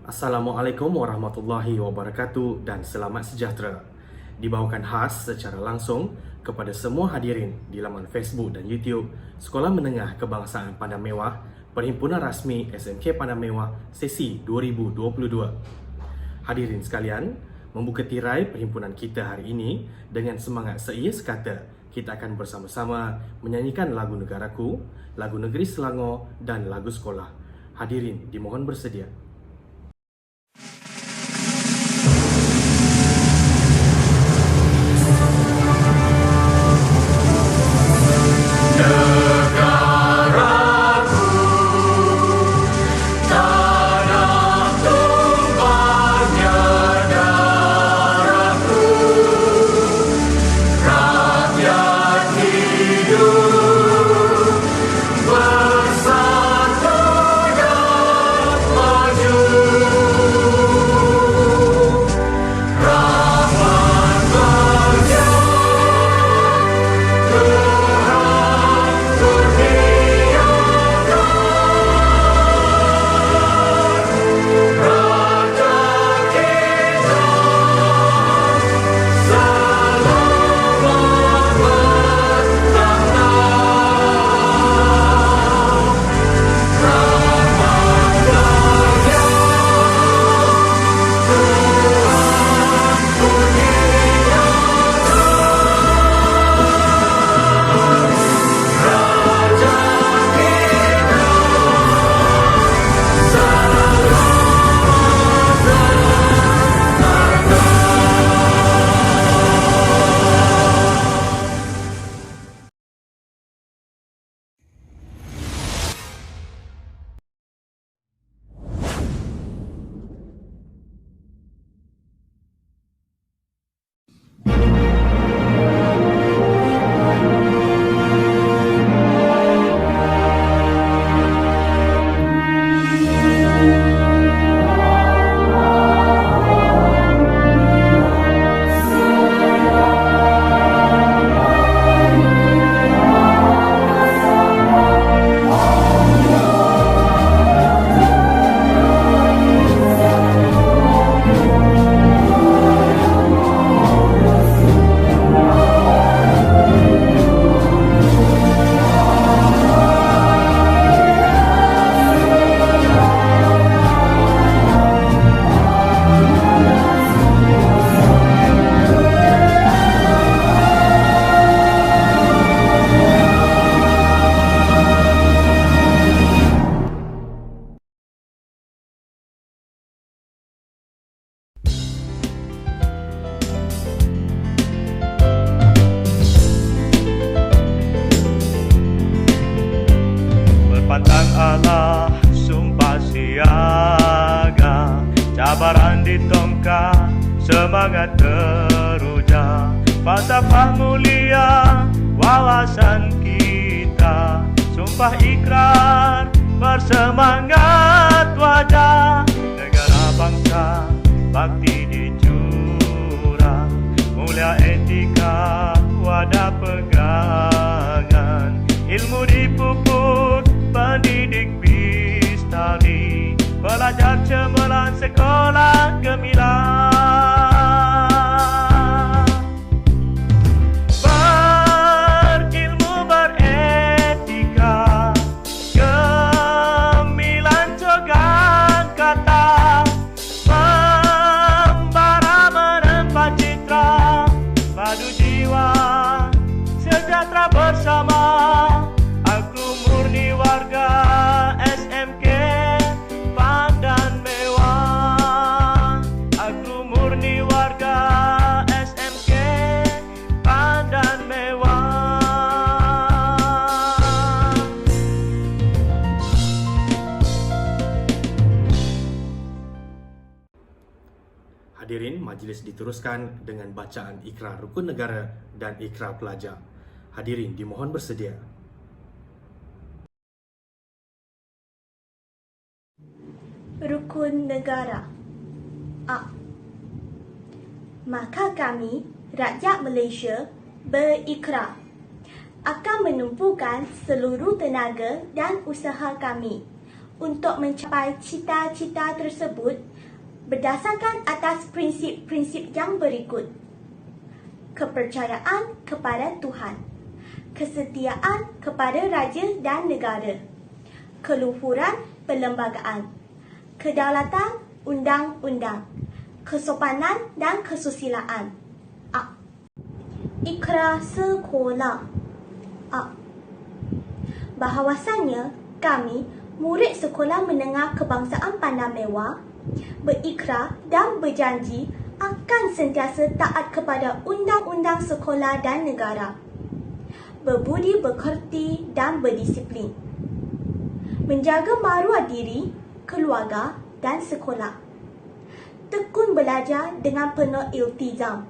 Assalamualaikum warahmatullahi wabarakatuh dan selamat sejahtera. Dibawakan khas secara langsung kepada semua hadirin di laman Facebook dan YouTube Sekolah Menengah Kebangsaan Pandan Mewah Perhimpunan Rasmi SMK Pandan Mewah sesi 2022. Hadirin sekalian, membuka tirai perhimpunan kita hari ini dengan semangat seia sekata, kita akan bersama-sama menyanyikan lagu Negaraku, lagu Negeri Selangor dan lagu sekolah. Hadirin dimohon bersedia. Pantang Allah sumpah siaga, cabaran ditongkat, semangat teruja, falsafah mulia wawasan kita, sumpah ikrar bersemangat wajah, negara bangsa bakti dicurah, mulia etika wadah pegangan, ilmu dipupuk pendidik bistari, pelajar cemerlang sekolah gemilang. Berilmu beretika, gemilang cogan kata, membara menempat citra, padu jiwa sejahtera bersama. Aku murni warga SMK Pandan Mewah. Aku murni warga SMK Pandan Mewah. Hadirin, majlis diteruskan dengan bacaan ikrar rukun negara dan ikrar pelajar. Hadirin dimohon bersedia. Rukun negara. A. Maka kami, rakyat Malaysia, berikrar akan menumpukan seluruh tenaga dan usaha kami untuk mencapai cita-cita tersebut berdasarkan atas prinsip-prinsip yang berikut. Kepercayaan kepada Tuhan, kesetiaan kepada raja dan negara, keluhuran perlembagaan, kedaulatan undang-undang, kesopanan dan kesusilaan. A. Ikrar sekolah. A. Bahawasanya kami, murid Sekolah Menengah Kebangsaan Pandan Mewah, berikrar dan berjanji akan sentiasa taat kepada undang-undang sekolah dan negara, berbudi pekerti dan berdisiplin, menjaga maruah diri, keluarga dan sekolah, tekun belajar dengan penuh iltizam,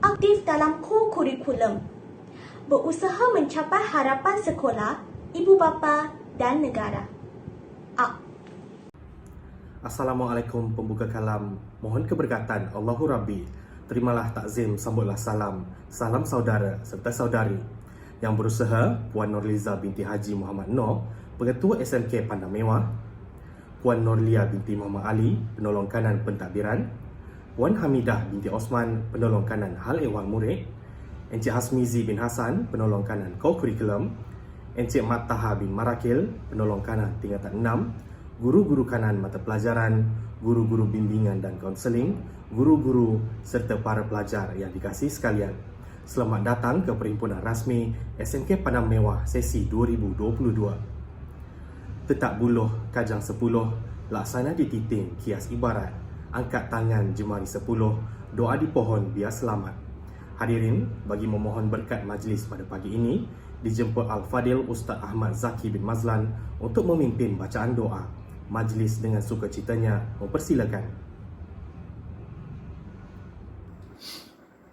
aktif dalam kurikulum, berusaha mencapai harapan sekolah, ibu bapa dan negara. A. Assalamualaikum pembuka kalam. Mohon keberkatan Allahu Rabbi. Terimalah takzim, sambutlah salam. Salam saudara serta saudari yang berusaha Puan Nurliza binti Haji Muhammad Noor, Pengetua SMK Pandan Mewah, Puan Nurlia binti Muhammad Ali, Penolong Kanan Pentadbiran, Puan Hamidah binti Osman, Penolong Kanan Hal Ehwal Murid, Encik Hasmizi bin Hasan, Penolong Kanan Kurikulum, Encik Mat Taha bin Marakil, Penolong Kanan Tingkatan 6, guru-guru kanan mata pelajaran, guru-guru bimbingan dan kaunseling, guru-guru serta para pelajar yang dikasihi sekalian. Selamat datang ke Perhimpunan Rasmi SMK Pandan Mewah sesi 2022. Tetak buluh kajang 10, laksana di titing kias ibarat, angkat tangan jemari 10, doa di pohon biar selamat. Hadirin, bagi memohon berkat majlis pada pagi ini, dijemput Al-Fadil Ustaz Ahmad Zaki bin Mazlan untuk memimpin bacaan doa. Majlis dengan sukacitanya mempersilakan.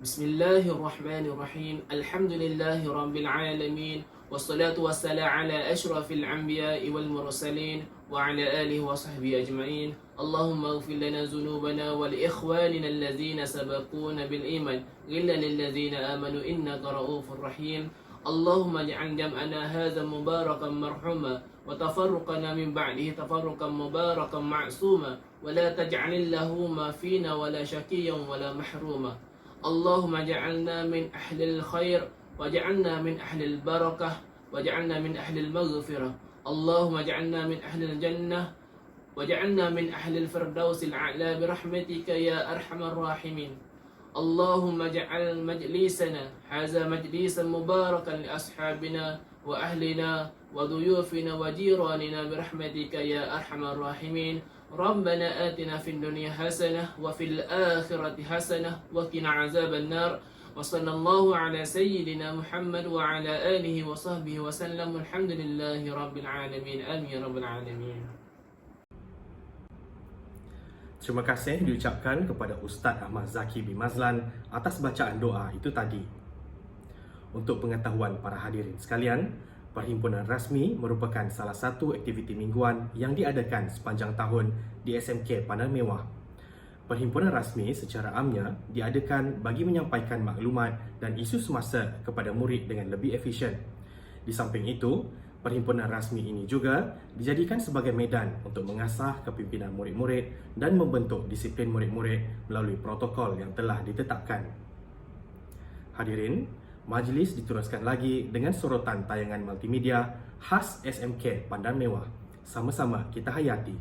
Bismillahirrahmanirrahim. Alhamdulillahi rabbil alamin. Wassalatu wassalamu ala asyrafil anbiya'i wal mursalin wa ala alihi wa sahbihi ajma'in. Allahumma ighfir lana dhunubana wa li ikhwanina allazina sabaquna bil iman. Ghillan lil ladzina amanu innaka ra'ufur rahim. Allahumma ij'al jam'ana hadha mubarakan marhuma wa tafarruqana min ba'dihi tafarruqan mubarakan ma'suma wa la taj'al lahuma fina wa la shakiyan wa la mahruma. Allahumma ij'alna min ahlil khair waj'alna min ahlil barakah waj'alna min ahlil maghfirah. Allahumma ij'alna min ahlil jannah waj'alna min ahlil firdausil a'la bi rahmatika ya arhamar rahimin. Allahumma ja'al majlisana hadza majlisan mubarakan li ashabina wa ahlina wa duyufina wa jiranina bi rahmatika ya arhamar rahimin. Rabbana atina fid dunya hasanah wa fil akhirati hasanah wa qina azaban nar. Wa sallallahu ala sayyidina Muhammad wa ala alihi wa sahbihi wa sallam. Alhamdulillahi rabbil alamin. Amin ya rabbal alamin. Terima kasih diucapkan kepada Ustaz Ahmad Zaki bin Mazlan atas bacaan doa itu tadi. Untuk pengetahuan para hadirin sekalian, Perhimpunan Rasmi merupakan salah satu aktiviti mingguan yang diadakan sepanjang tahun di SMK Pandan Mewah. Perhimpunan Rasmi secara amnya diadakan bagi menyampaikan maklumat dan isu semasa kepada murid dengan lebih efisien. Di samping itu, Perhimpunan Rasmi ini juga dijadikan sebagai medan untuk mengasah kepimpinan murid-murid dan membentuk disiplin murid-murid melalui protokol yang telah ditetapkan. Hadirin, majlis diteruskan lagi dengan sorotan tayangan multimedia khas SMK Pandan Mewah. Sama-sama kita hayati.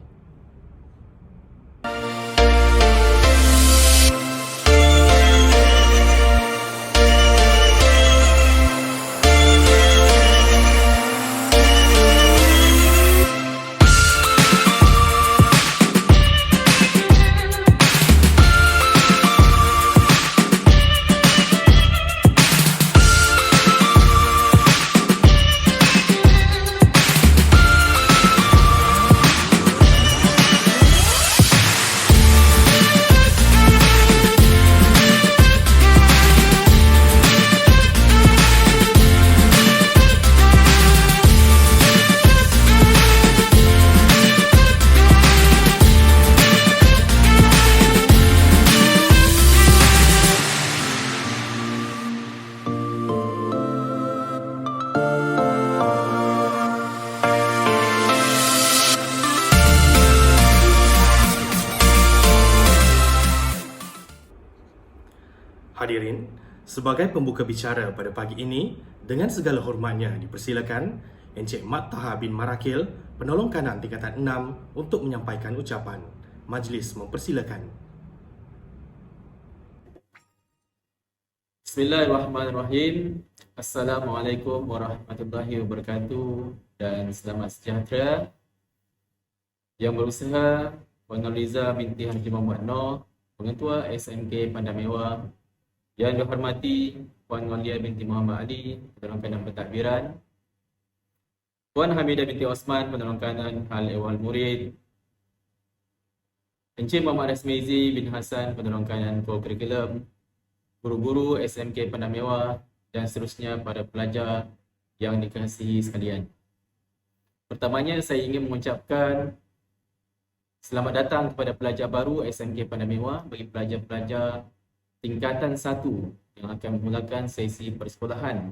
Hadirin, sebagai pembuka bicara pada pagi ini, dengan segala hormatnya dipersilakan Encik Mat Taha bin Marakil, penolong kanan tingkatan 6 untuk menyampaikan ucapan. Majlis mempersilakan. Bismillahirrahmanirrahim. Assalamualaikum warahmatullahi wabarakatuh dan selamat sejahtera. Yang berusaha Puan Nurliza binti Haji Muhammad Noor, Pengetua SMK Pandan Mewah. Yang dihormati Puan Walia binti Muhammad Ali, penolong kanan pentadbiran. Puan Hamidah binti Osman, penolong kanan Hal Ehwal Murid. Encik Muhammad Rasmizi bin Hasan, penolong kanan Co-Curriculum. Guru-guru SMK Pandan Mewah dan seterusnya para pelajar yang dikasihi sekalian. Pertamanya saya ingin mengucapkan selamat datang kepada pelajar baru SMK Pandan Mewah bagi pelajar-pelajar tingkatan 1 yang akan memulakan sesi persekolahan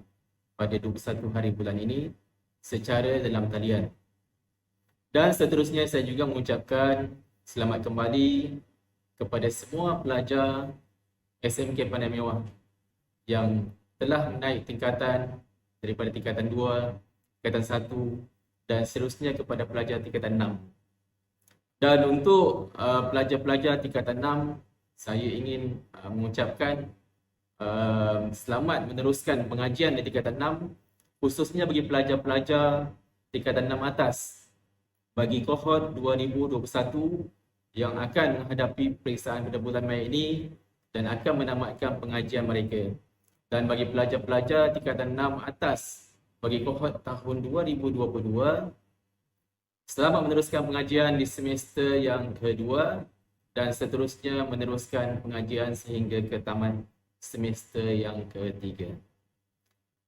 pada 21 hari bulan ini secara dalam talian. Dan seterusnya saya juga mengucapkan selamat kembali kepada semua pelajar SMK Pandan Mewah yang telah naik tingkatan daripada tingkatan 2, tingkatan 1 dan seterusnya kepada pelajar tingkatan 6. Dan untuk pelajar-pelajar tingkatan 6, saya ingin mengucapkan selamat meneruskan pengajian di tingkatan 6, khususnya bagi pelajar-pelajar tingkatan 6 atas bagi kohort 2021 yang akan menghadapi peperiksaan pada bulan Mei ini dan akan menamatkan pengajian mereka. Dan bagi pelajar-pelajar tingkatan 6 atas bagi kohort tahun 2022, selamat meneruskan pengajian di semester yang kedua dan seterusnya meneruskan pengajian sehingga ke tamat semester yang ketiga.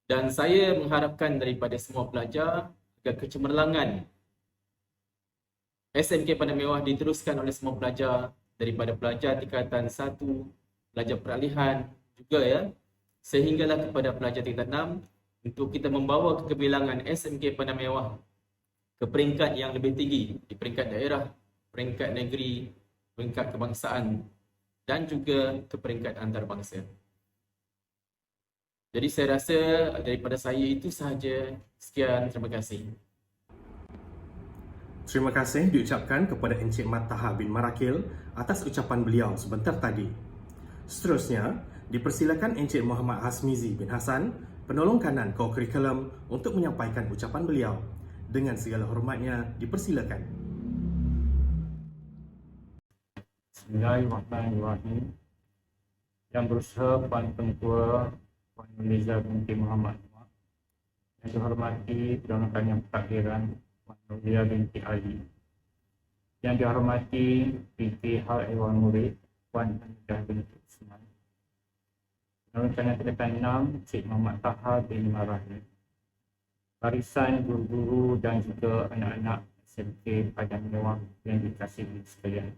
Dan saya mengharapkan daripada semua pelajar agar kecemerlangan SMK Pandan Mewah diteruskan oleh semua pelajar daripada pelajar tingkatan 1, pelajar peralihan juga ya, sehinggalah kepada pelajar tingkatan 6 untuk kita membawa kegemilangan SMK Pandan Mewah ke peringkat yang lebih tinggi, di peringkat daerah, peringkat negeri, peringkat kebangsaan dan juga ke peringkat antarabangsa. Jadi saya rasa daripada saya itu sahaja. Sekian, terima kasih. Terima kasih diucapkan kepada Encik Mat Taha bin Marakil atas ucapan beliau sebentar tadi. Seterusnya, dipersilakan Encik Muhammad Rasmizi bin Hasan, penolong kanan Co-Curriculum untuk menyampaikan ucapan beliau. Dengan segala hormatnya, dipersilakan. Bismillahirrahmanirrahim. Yang berusaha Puan Pengetua Puan Nurliza binti Muhammad Noor, yang dihormati penolong kanan pentadbiran Puan Walia binti Ali, yang dihormati binti Hal Ehwal Murid Puan Hamidah binti Osman, penolong kanan tingkatan 6 Cik Muhammad Taha bin Marakil, barisan guru-guru dan juga anak-anak SMK Pandan Mewah yang dikasihi sekalian.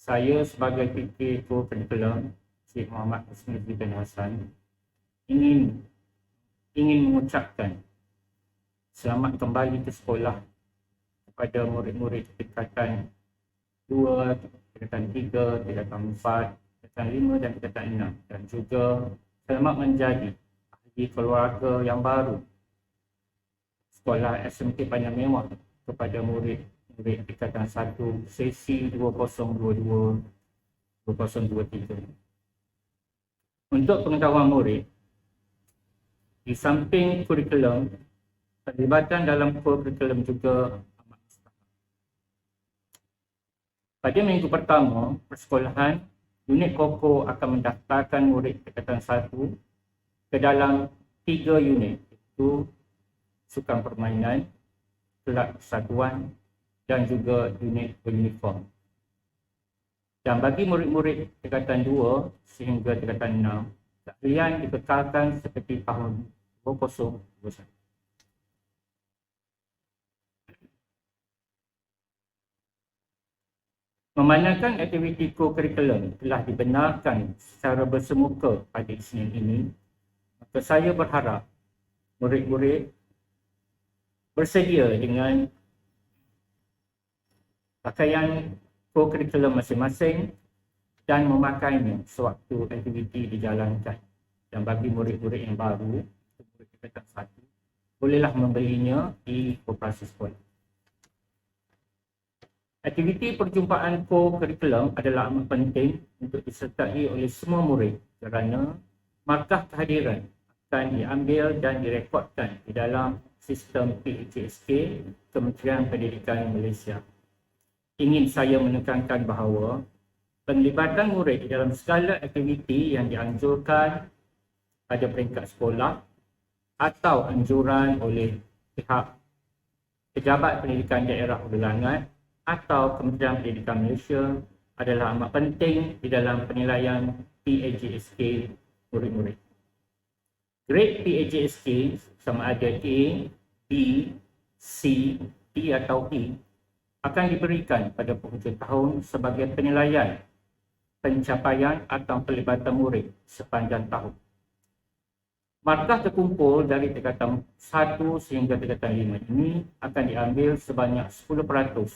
Saya sebagai PK Co-Curriculum Cik Muhammad Rasmizi bin Hasan ingin mengucapkan selamat kembali ke sekolah kepada murid-murid tingkatan 2, tingkatan 3, tingkatan 4, tingkatan 5 dan tingkatan 6, dan juga selamat menjadi ahli keluarga yang baru Sekolah SMK Pandan Mewah kepada murid-murid tingkatan 1 sesi 2022-2023. Untuk pengetahuan murid, di samping kurikulum, terlibatan dalam kurikulum juga amat mustahak. Pada minggu pertama persekolahan, unit KOKO akan mendaftarkan murid tingkatan 1 ke dalam 3 unit, iaitu sukan permainan, kelab persatuan dan juga unit beruniform. Dan bagi murid-murid tingkatan 2 sehingga tingkatan 6, keahlian dikekalkan seperti tahun 2021. Memandangkan aktiviti co-curriculum telah dibenarkan secara bersemuka pada Isnin ini, maka saya berharap murid-murid bersedia dengan pakaian co-curriculum masing-masing dan memakainya sewaktu aktiviti dijalankan. Dan bagi murid-murid yang baru, murid tingkatan 1, bolehlah membelinya di koperasi sekolah. Aktiviti perjumpaan co-curriculum adalah amat penting untuk disertai oleh semua murid kerana markah kehadiran akan diambil dan direkodkan di dalam sistem PHSK Kementerian Pendidikan Malaysia. Ingin saya menekankan bahawa penglibatan murid di dalam segala aktiviti yang dianjurkan pada peringkat sekolah atau anjuran oleh pihak Pejabat Pendidikan Daerah Ulangan atau Kementerian Pendidikan Malaysia adalah amat penting di dalam penilaian PAJSK murid-murid. Grade PAJSK sama ada A, B, C, D atau E akan diberikan pada penghujung tahun sebagai penilaian pencapaian atau pelibatan murid sepanjang tahun. Markah terkumpul dari tingkatan 1 sehingga tingkatan 5 ini akan diambil sebanyak 10%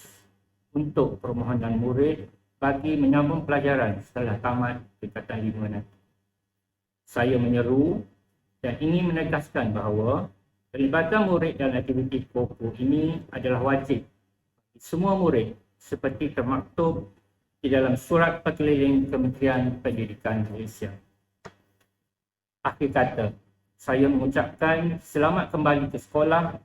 untuk permohonan murid bagi menyambung pelajaran setelah tamat tingkatan 5 nanti. Saya menyeru dan ingin menegaskan bahawa pelibatan murid dalam aktiviti COCO ini adalah wajib bagi semua murid seperti termaktub di dalam surat perkeliling Kementerian Pendidikan Malaysia. Akhir kata, saya mengucapkan selamat kembali ke sekolah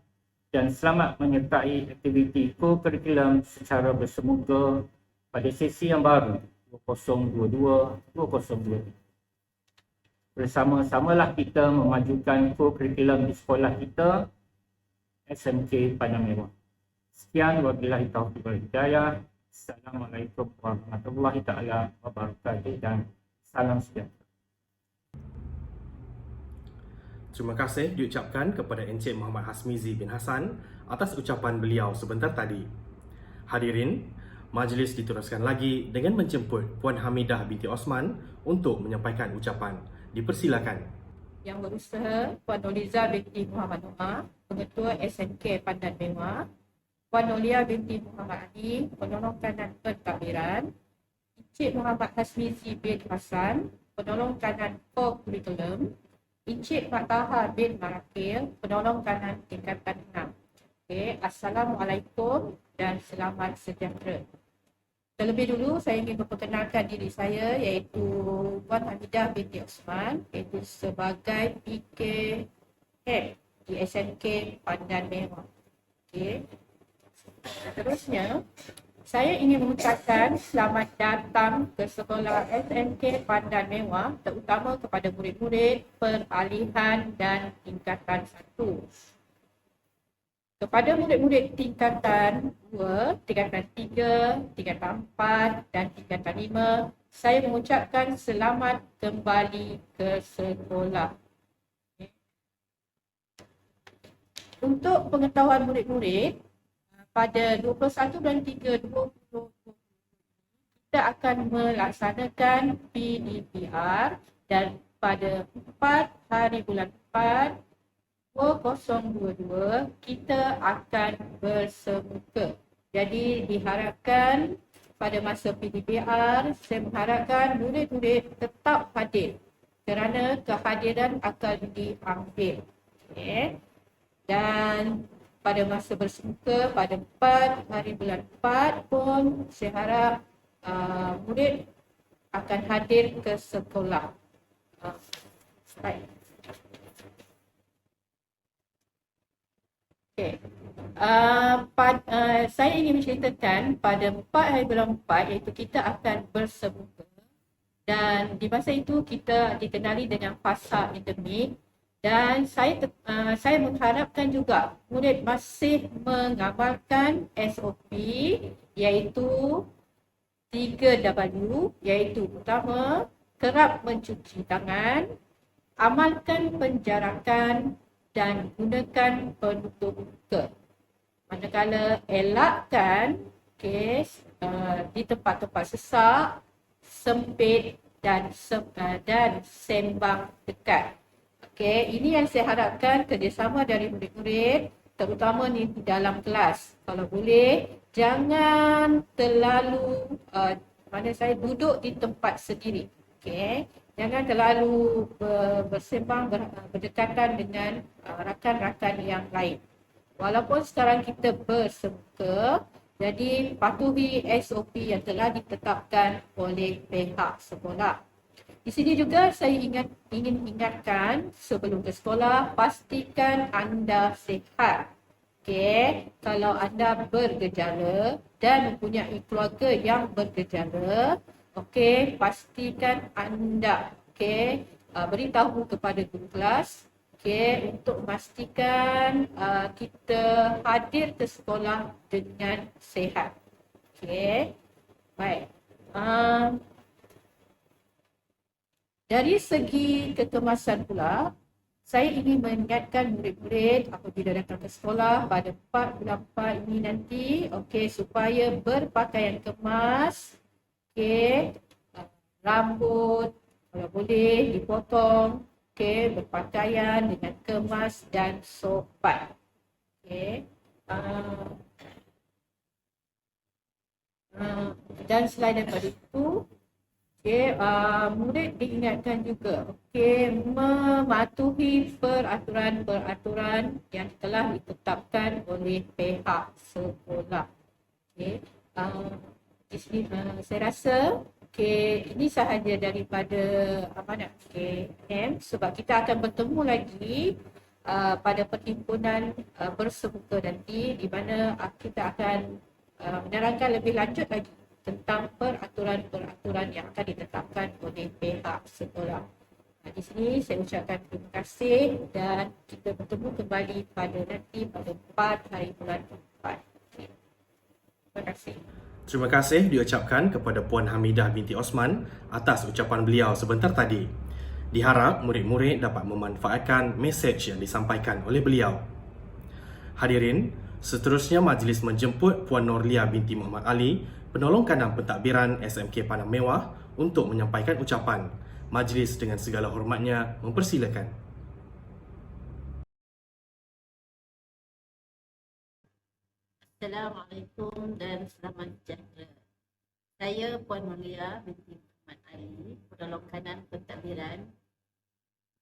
dan selamat menyertai aktiviti co-curriculum secara bersemoga pada sesi yang baru 2022-2023. Bersama-samalah kita memajukan co-curriculum di sekolah kita, SMK Padang Mewah. Sekian, wabillahi taufiq wal hidayah. Assalamualaikum warahmatullahi taala wabarakatuh dan salam sejahtera. Terima kasih diucapkan kepada Encik Muhammad Hasmizi bin Hassan atas ucapan beliau sebentar tadi. Hadirin, majlis diteruskan lagi dengan menjemput Puan Hamidah binti Osman untuk menyampaikan ucapan. Dipersilakan. Yang berusaha Puan Noliza binti Muhammad Noah, Pengetua SMK Pandan Mewah, Puan Nolia binti Muhammad Ali, Penolong Kanan Pentadbiran, Encik Muhammad Hasmizi bin Hassan, Penolong Kanan Co-Curriculum, Encik Mak Taha bin Marakil, Penolong Kanan Tingkatan 6. Okay. Assalamualaikum dan selamat sejahtera. Terlebih dulu saya ingin memperkenalkan diri saya iaitu Puan Hamidah binti Osman, iaitu sebagai PKM di SMK Pandan Mewah. Okay. Seterusnya, saya ingin mengucapkan selamat datang ke sekolah SMK Pandan Mewah, terutama kepada murid-murid peralihan dan tingkatan 1. Kepada murid-murid tingkatan 2, tingkatan 3, tingkatan 4 dan tingkatan 5, saya mengucapkan selamat kembali ke sekolah. Untuk pengetahuan murid-murid, pada 21 bulan 3 2020 kita akan melaksanakan PDPR dan pada 4 hari bulan 4 2022 kita akan bersemuka. Jadi diharapkan pada masa PDPR saya mengharapkan murid-murid tetap hadir kerana kehadiran akan diambil. Okay. Dan pada masa bersemuka pada 4 hari bulan 4 pun saya harap murid akan hadir ke sekolah. Baik. Okay. Saya ingin menceritakan pada 4 hari bulan 4 iaitu kita akan bersemuka dan di masa itu kita dikenali dengan fasa endemik. Dan saya mengharapkan juga murid masih mengamalkan SOP iaitu 3W iaitu pertama, kerap mencuci tangan, amalkan penjarakan dan gunakan penutup muka. Manakala elakkan di tempat-tempat sesak, sempit dan sembang dekat. Okay, ini yang saya harapkan kerjasama dari murid-murid, terutama ni di dalam kelas. Kalau boleh, jangan terlalu Mana saya duduk di tempat sendiri. Okey. Jangan terlalu bersembang berdekatan dengan rakan-rakan yang lain. Walaupun sekarang kita bersemuka, jadi patuhi SOP yang telah ditetapkan oleh pihak sekolah. Di sini juga saya ingin ingatkan sebelum ke sekolah, pastikan anda sihat. Okey, kalau anda bergejala dan mempunyai keluarga yang bergejala, okey, pastikan anda beritahu kepada guru kelas, okey, untuk memastikan kita hadir ke sekolah dengan sihat. Okey. Baik. Dari segi kekemasan pula, saya ingin mengingatkan murid-murid apabila datang ke sekolah pada 4 bulan 4 ini nanti, okey, supaya berpakaian kemas, okey, rambut kalau boleh dipotong, okey, berpakaian dengan kemas dan sopan. Okey. Dan selain daripada itu, okey, murid diingatkan juga, okey, mematuhi peraturan-peraturan yang telah ditetapkan oleh pihak sekolah. Okey, di sini saya rasa, okey, ini sahaja daripada sebab kita akan bertemu lagi pada perhimpunan bersemuka nanti, di mana kita akan menerangkan lebih lanjut lagi tentang peraturan-peraturan yang akan ditetapkan oleh pihak sekolah. Di sini saya ucapkan terima kasih dan kita bertemu kembali pada 4 hari bulan 4. Okay. Terima kasih. Terima kasih diucapkan kepada Puan Hamidah binti Osman atas ucapan beliau sebentar tadi. Diharap murid-murid dapat memanfaatkan mesej yang disampaikan oleh beliau. Hadirin, seterusnya majlis menjemput Puan Norlia binti Muhammad Ali, penolong kandang pentadbiran SMK Padang Mewah untuk menyampaikan ucapan. Majlis dengan segala hormatnya mempersilakan. Assalamualaikum dan selamat sejahtera. Saya Puan Norlia binti Muhammad Ali, penolong kanan pentadbiran,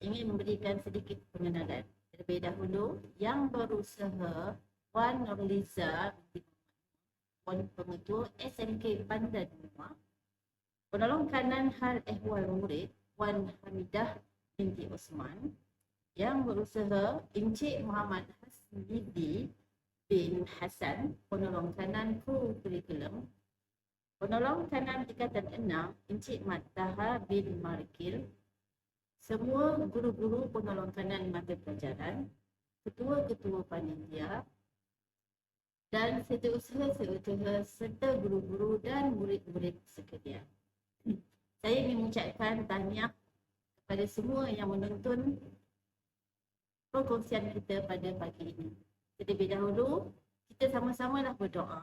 ingin memberikan sedikit pengenalan. Terlebih dahulu, yang berusaha Puan Norliza binti Puan Pengetua SMK Pandan Mewah, penolong kanan hal ehwal murid Puan Hamidah binti Osman, yang berusaha Encik Muhammad Hasbibi bin Hasan, penolong kanan kurikulum, penolong kanan tingkatan 6 Encik Mat Taha bin Marikil, semua guru-guru penolong kanan mata pelajaran, ketua-ketua panitia, dan setiausaha serta guru-guru dan murid-murid sekalian. Saya ingin mengucapkan tahniah kepada semua yang menonton perkongsian kita pada pagi ini. Terlebih dahulu, kita sama-samalah berdoa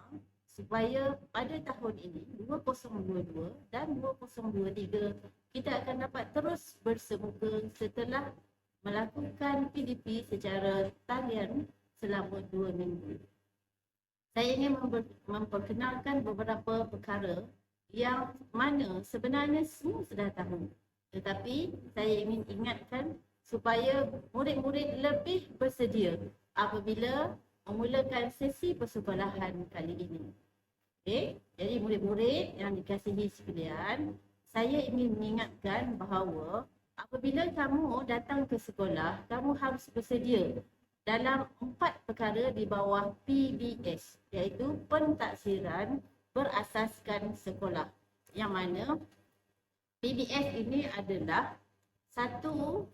supaya pada tahun ini 2022 dan 2023 kita akan dapat terus bersemuka setelah melakukan PDP secara talian selama 2 minggu. Saya ingin memperkenalkan beberapa perkara yang mana sebenarnya semua sudah tahu. Tetapi saya ingin ingatkan supaya murid-murid lebih bersedia apabila memulakan sesi persekolahan kali ini. Okay? Jadi murid-murid yang dikasihi sekalian, saya ingin mengingatkan bahawa apabila kamu datang ke sekolah, kamu harus bersedia dalam 4 perkara di bawah PBS, iaitu pentaksiran berasaskan sekolah. Yang mana PBS ini adalah satu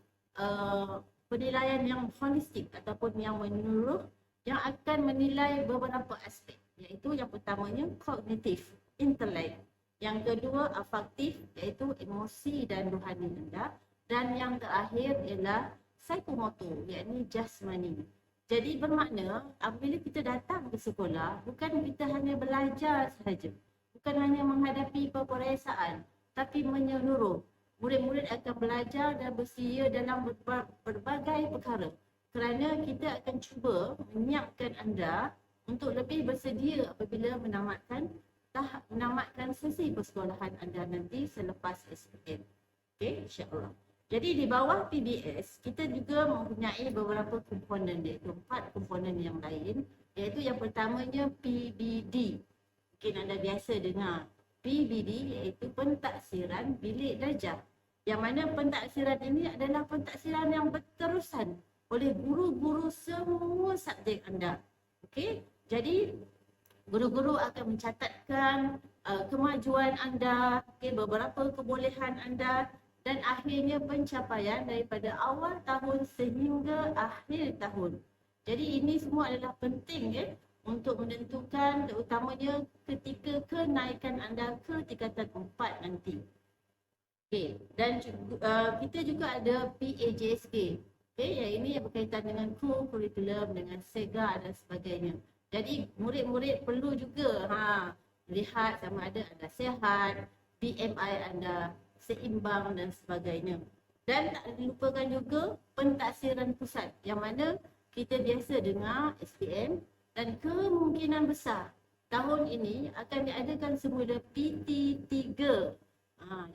penilaian yang holistik ataupun yang menyeluruh yang akan menilai beberapa aspek, iaitu yang pertamanya kognitif, intelek, yang kedua afektif, iaitu emosi dan rohani anda, dan yang terakhir ialah psikomotor, iaitu jasmani. Jadi bermakna apabila kita datang ke sekolah, bukan kita hanya belajar sahaja, bukan hanya menghadapi peperiksaan, tapi menyeluruh. Murid-murid akan belajar dan bersedia dalam berbagai perkara. Kerana kita akan cuba menyiapkan anda untuk lebih bersedia apabila menamatkan menamatkan sesi persekolahan anda nanti selepas SPM. Okey, insya-Allah. Jadi di bawah PBS, kita juga mempunyai beberapa komponen, iaitu 4 komponen yang lain, iaitu yang pertamanya PBD. Mungkin anda biasa dengar. PBD iaitu pentaksiran bilik darjah. Yang mana pentaksiran ini adalah pentaksiran yang berterusan oleh guru-guru semua subjek anda. Okey, jadi guru-guru akan mencatatkan kemajuan anda, beberapa kebolehan anda dan akhirnya pencapaian daripada awal tahun sehingga akhir tahun. Jadi ini semua adalah penting untuk menentukan terutamanya ketika kenaikan anda ke tingkatan 4 nanti. Okey, dan kita juga ada PAJSK. Okey, yang ini yang berkaitan dengan kurikulum, dengan SEGA dan sebagainya. Jadi murid-murid perlu juga lihat sama ada anda sihat, BMI anda seimbang dan sebagainya. Dan tak dilupakan juga pentaksiran pusat yang mana kita biasa dengar SPM dan kemungkinan besar tahun ini akan diadakan semula PT3.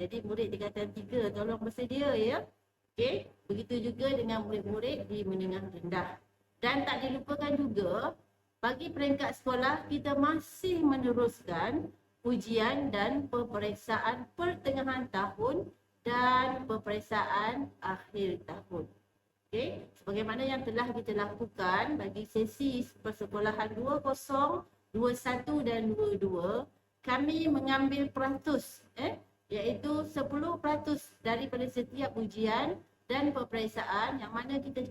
Jadi murid tingkatan 3 tolong bersedia ya. Okey, begitu juga dengan murid-murid di menengah rendah. Dan tak dilupakan juga bagi peringkat sekolah kita masih meneruskan ujian dan peperiksaan pertengahan tahun dan peperiksaan akhir tahun. Okey, sebagaimana yang telah kita lakukan bagi sesi persekolahan 20, 21 dan 22, kami mengambil peratus iaitu 10% daripada setiap ujian dan peperiksaan yang mana kita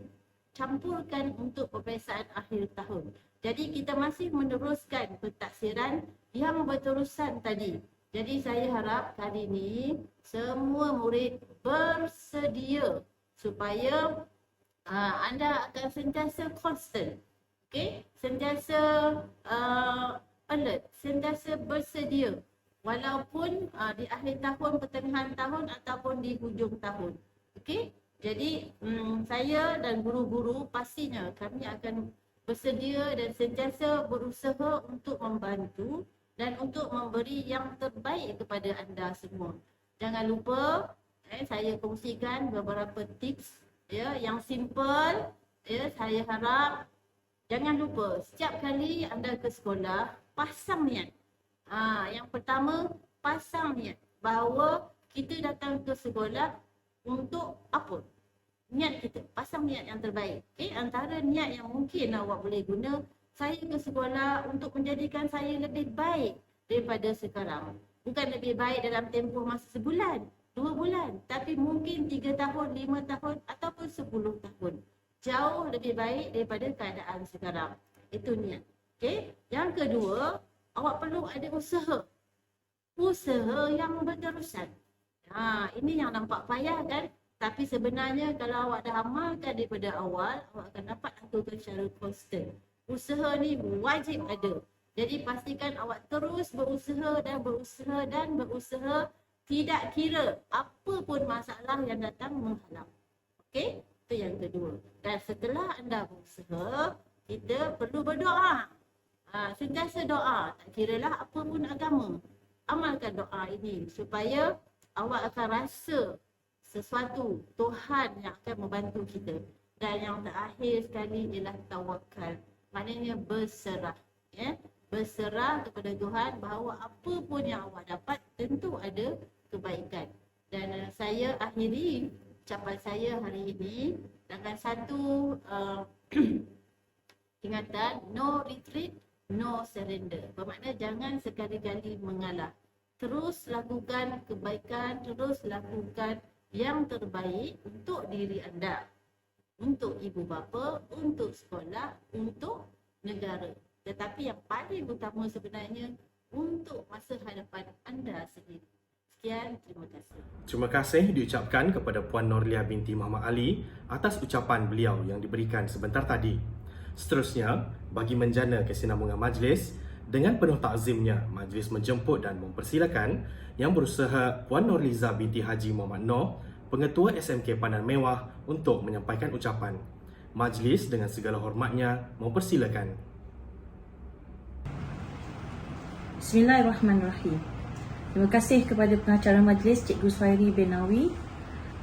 campurkan untuk peperiksaan akhir tahun. Jadi kita masih meneruskan pentaksiran yang berterusan tadi. Jadi saya harap kali ini semua murid bersedia supaya anda akan sentiasa constant. Okey, sentiasa alert, sentiasa bersedia walaupun di akhir tahun, pertengahan tahun ataupun di hujung tahun. Okey, jadi saya dan guru-guru pastinya kami akan bersedia dan sentiasa berusaha untuk membantu dan untuk memberi yang terbaik kepada anda semua. Jangan lupa saya kongsikan beberapa tips yang simple. Saya harap jangan lupa setiap kali anda ke sekolah pasang niat. Yang pertama, pasang niat bahawa kita datang ke sekolah untuk apa? Niat kita, pasang niat yang terbaik. Antara niat yang mungkin awak boleh guna, saya ke sekolah untuk menjadikan saya lebih baik daripada sekarang. Bukan lebih baik dalam tempoh masa sebulan, 2 bulan, tapi mungkin 3 tahun, 5 tahun ataupun 10 tahun. Jauh lebih baik daripada keadaan sekarang. Itu niat. Okey. Yang kedua, awak perlu ada usaha. Usaha yang berterusan. Ini yang nampak payah kan? Tapi sebenarnya kalau awak dah amalkan daripada awal, awak akan dapat lakukan secara konstan. Usaha ni wajib ada. Jadi pastikan awak terus berusaha dan berusaha dan berusaha, tidak kira apa pun masalah yang datang menghalang. Okey? Itu yang kedua. Dan setelah anda berusaha, kita perlu berdoa. Sentiasa doa. Tak kiralah apa pun agama. Amalkan doa ini supaya awak akan rasa sesuatu Tuhan yang akan membantu kita. Dan yang terakhir sekali ialah tawakal. Maknanya berserah. Berserah kepada Tuhan bahawa apa pun yang awak dapat tentu ada kebaikan. Dan saya akhiri ucapan saya hari ini dengan satu ingatan, no retreat, no surrender. Bermakna jangan sekali-kali mengalah. Terus lakukan kebaikan, terus lakukan yang terbaik untuk diri anda, untuk ibu bapa, untuk sekolah, untuk negara. Tetapi yang paling utama sebenarnya untuk masa hadapan anda sendiri. Sekian, terima kasih. Terima kasih diucapkan kepada Puan Norlia binti Muhammad Ali atas ucapan beliau yang diberikan sebentar tadi. Seterusnya, bagi menjana kesinambungan majlis, dengan penuh takzimnya, majlis menjemput dan mempersilakan Yang Berusaha Puan Norliza binti Haji Muhammad Noor, Pengetua SMK Pandan Mewah untuk menyampaikan ucapan. Majlis dengan segala hormatnya mempersilakan. Bismillahirrahmanirrahim. Terima kasih kepada pengacara majlis Cikgu Suhairi bin Nawi.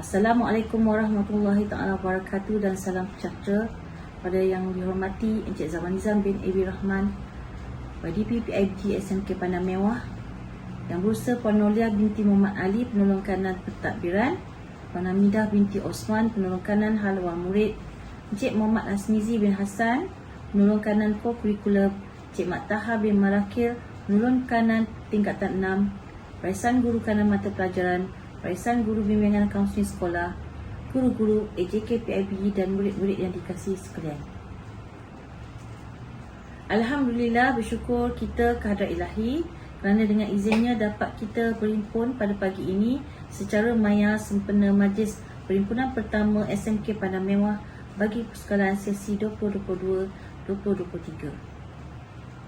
Assalamualaikum warahmatullahi taala wabarakatuh dan salam sejahtera pada yang dihormati Encik Zaman Nizam bin Abi Rahman, YDP PIBG SMK Pandan Mewah, Yang Berusaha Puan Nolia binti Muhammad Ali, penolong kanan pentadbiran, Puan Hamidah binti Osman, penolong kanan hal wal murid, Encik Muhammad Asmizi bin Hassan, penolong kanan co-curriculum, Encik Mak Taha bin Marakil, penolong kanan tingkatan 6, Barisan Guru Kanan Mata Pelajaran, Barisan Guru Bimbingan Kaunseling Sekolah, guru-guru AJK PIBG dan murid-murid yang dikasihi sekalian. Alhamdulillah, bersyukur kita kehadrat Ilahi kerana dengan izinnya dapat kita berhimpun pada pagi ini secara maya sempena majlis perhimpunan pertama SMK Pandan Mewah bagi persekolahan sesi 2022-2023.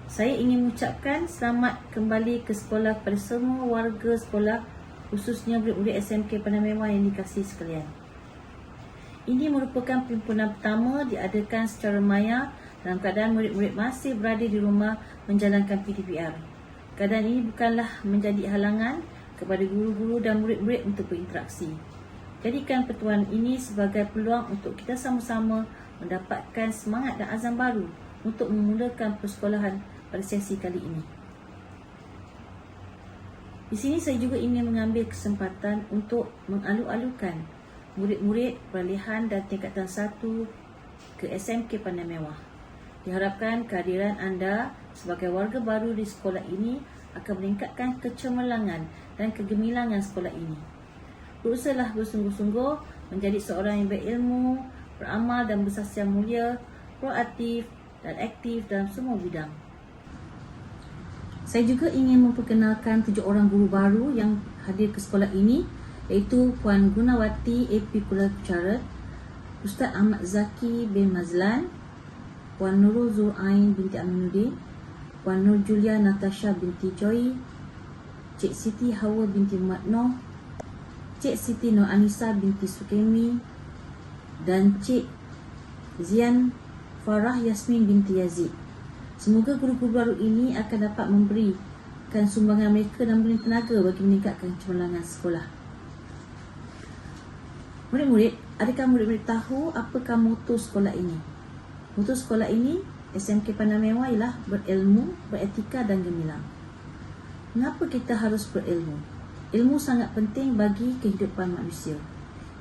Saya ingin mengucapkan selamat kembali ke sekolah kepada semua warga sekolah, khususnya murid-murid SMK Pandan Mewah yang dikasihi sekalian. Ini merupakan perhimpunan pertama diadakan secara maya dalam keadaan murid-murid masih berada di rumah menjalankan PDPR. Keadaan ini bukanlah menjadi halangan kepada guru-guru dan murid-murid untuk berinteraksi. Jadikan pertemuan ini sebagai peluang untuk kita sama-sama mendapatkan semangat dan azam baru untuk memulakan persekolahan pada sesi kali ini. Di sini saya juga ingin mengambil kesempatan untuk mengalu-alukan murid-murid peralihan dan tingkatan 1 ke SMK Pandan Mewah. Diharapkan kehadiran anda sebagai warga baru di sekolah ini akan meningkatkan kecemerlangan dan kegemilangan sekolah ini. Berusahalah bersungguh-sungguh menjadi seorang yang berilmu, beramal dan bersasiar mulia, proaktif dan aktif dalam semua bidang. Saya juga ingin memperkenalkan 7 orang guru baru yang hadir ke sekolah ini, iaitu Puan Gunawati AP Kuala Kucarat, Ustaz Ahmad Zaki bin Mazlan, Puan Nurul Zurain binti Aminuddin, Puan Nur Julia Natasha binti Joy, Cik Siti Hawa binti Muhammad Noh, Cik Siti Nur Anissa binti Sukemi, dan Cik Zian Farah Yasmin binti Yazid. Semoga guru-guru baru ini akan dapat memberikan sumbangan mereka dan memberi tenaga bagi meningkatkan cemerlangan sekolah. Murid-murid, adakah murid-murid tahu apakah moto sekolah ini? Moto sekolah ini, SMK Pandan Mewah, ialah berilmu, beretika dan gemilang. Mengapa kita harus berilmu? Ilmu sangat penting bagi kehidupan manusia.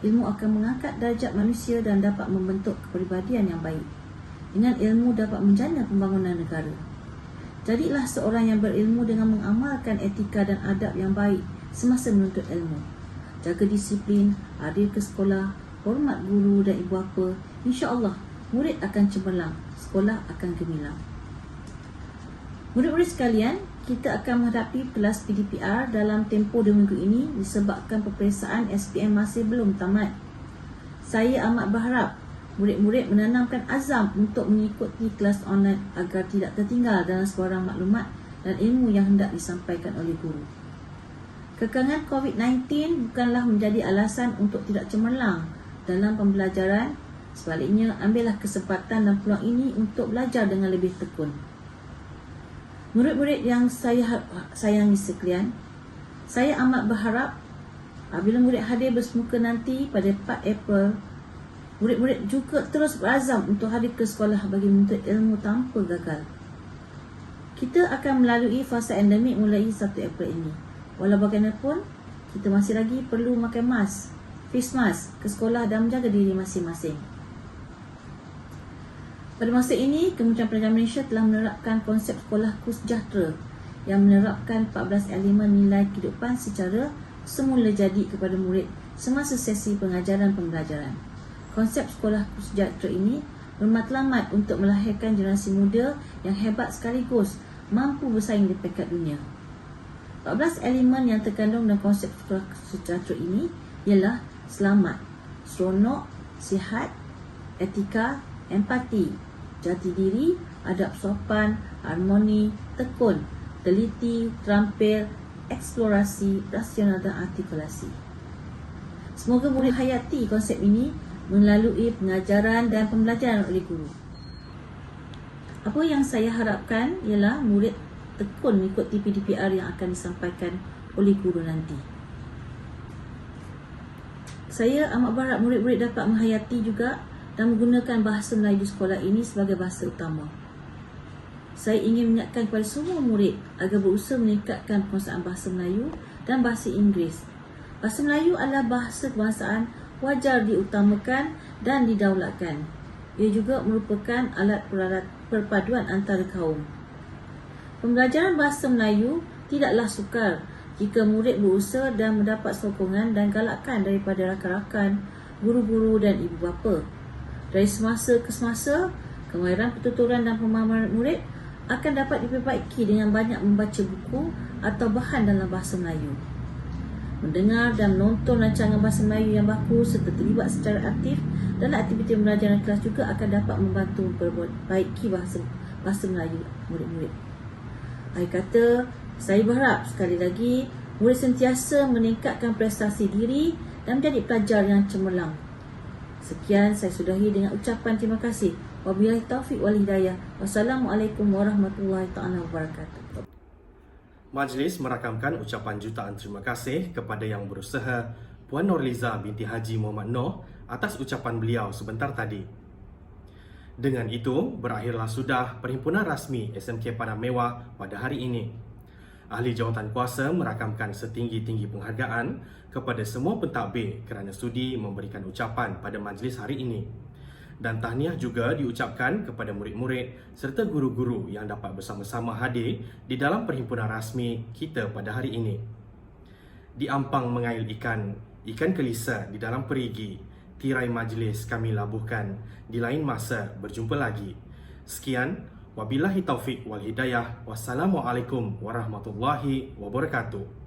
Ilmu akan mengangkat darjat manusia dan dapat membentuk kepribadian yang baik. Dengan ilmu dapat menjana pembangunan negara. Jadilah seorang yang berilmu dengan mengamalkan etika dan adab yang baik semasa menuntut ilmu. Jaga disiplin, hadir ke sekolah, hormat guru dan ibu bapa. InsyaAllah, murid akan cemerlang, sekolah akan gemilang. Murid-murid sekalian, kita akan menghadapi kelas PDPR dalam tempoh 2 minggu ini disebabkan peperiksaan SPM masih belum tamat. Saya amat berharap murid-murid menanamkan azam untuk mengikuti kelas online agar tidak tertinggal dalam sebarang maklumat dan ilmu yang hendak disampaikan oleh guru. Kekangan COVID-19 bukanlah menjadi alasan untuk tidak cemerlang dalam pembelajaran. Sebaliknya, ambillah kesempatan dan peluang ini untuk belajar dengan lebih tekun. Murid-murid yang saya sayangi sekalian, saya amat berharap apabila murid hadir bersemuka nanti pada 4 April, murid-murid juga terus berazam untuk hadir ke sekolah bagi menuntut ilmu tanpa gagal. Kita akan melalui fasa endemik mulai 1 April ini. Walau bagaimanapun, kita masih lagi perlu memakai mask, face mask ke sekolah dan menjaga diri masing-masing. Pada masa ini, Kementerian Pendidikan Malaysia telah menerapkan konsep sekolah sejahtera yang menerapkan 14 elemen nilai kehidupan secara semula jadi kepada murid semasa sesi pengajaran pembelajaran. Konsep sekolah sejahtera ini bermatlamat untuk melahirkan generasi muda yang hebat sekaligus mampu bersaing di peringkat dunia. 14 elemen yang terkandung dalam konsep sekolah sejahtera ini ialah selamat, seronok, sihat, etika, empati, jati diri, adab sopan, harmoni, tekun, teliti, terampil, eksplorasi, rasional dan artikulasi. Semoga murid hayati konsep ini melalui pengajaran dan pembelajaran oleh guru. Apa yang saya harapkan ialah murid tekun mengikuti PDPR yang akan disampaikan oleh guru nanti. Saya amat berharap murid-murid dapat menghayati juga dan menggunakan bahasa Melayu di sekolah ini sebagai bahasa utama. Saya ingin mengingatkan kepada semua murid agar berusaha meningkatkan penguasaan bahasa Melayu dan bahasa Inggeris. Bahasa Melayu adalah bahasa kebangsaan, wajar diutamakan dan didaulatkan. Ia juga merupakan alat perpaduan antara kaum. Pembelajaran bahasa Melayu tidaklah sukar jika murid berusaha dan mendapat sokongan dan galakan daripada rakan-rakan, guru-guru dan ibu bapa. Dari semasa ke semasa, kemahiran pertuturan dan pemahaman murid akan dapat diperbaiki dengan banyak membaca buku atau bahan dalam bahasa Melayu. Mendengar dan menonton rancangan bahasa Melayu yang baku serta terlibat secara aktif dalam aktiviti pembelajaran kelas juga akan dapat membantu memperbaiki bahasa Melayu murid-murid. Akhir kata, saya berharap sekali lagi murid sentiasa meningkatkan prestasi diri dan menjadi pelajar yang cemerlang. Sekian, saya sudahi dengan ucapan terima kasih. Wabillahi taufiq wal hidayah. Wassalamualaikum warahmatullahi taala wabarakatuh. Majlis merakamkan ucapan jutaan terima kasih kepada yang berusaha Puan Nurliza binti Haji Muhammad Noh atas ucapan beliau sebentar tadi. Dengan itu, berakhirlah sudah perhimpunan rasmi SMK Padang Mewah pada hari ini. Ahli jawatan kuasa merakamkan setinggi-tinggi penghargaan kepada semua pentadbir kerana sudi memberikan ucapan pada majlis hari ini. Dan tahniah juga diucapkan kepada murid-murid serta guru-guru yang dapat bersama-sama hadir di dalam perhimpunan rasmi kita pada hari ini. Di ampang mengail ikan kelisa di dalam perigi, tirai majlis kami labuhkan, di lain masa berjumpa lagi. Sekian, wabillahi taufiq wal hidayah. Wassalamualaikum warahmatullahi wabarakatuh.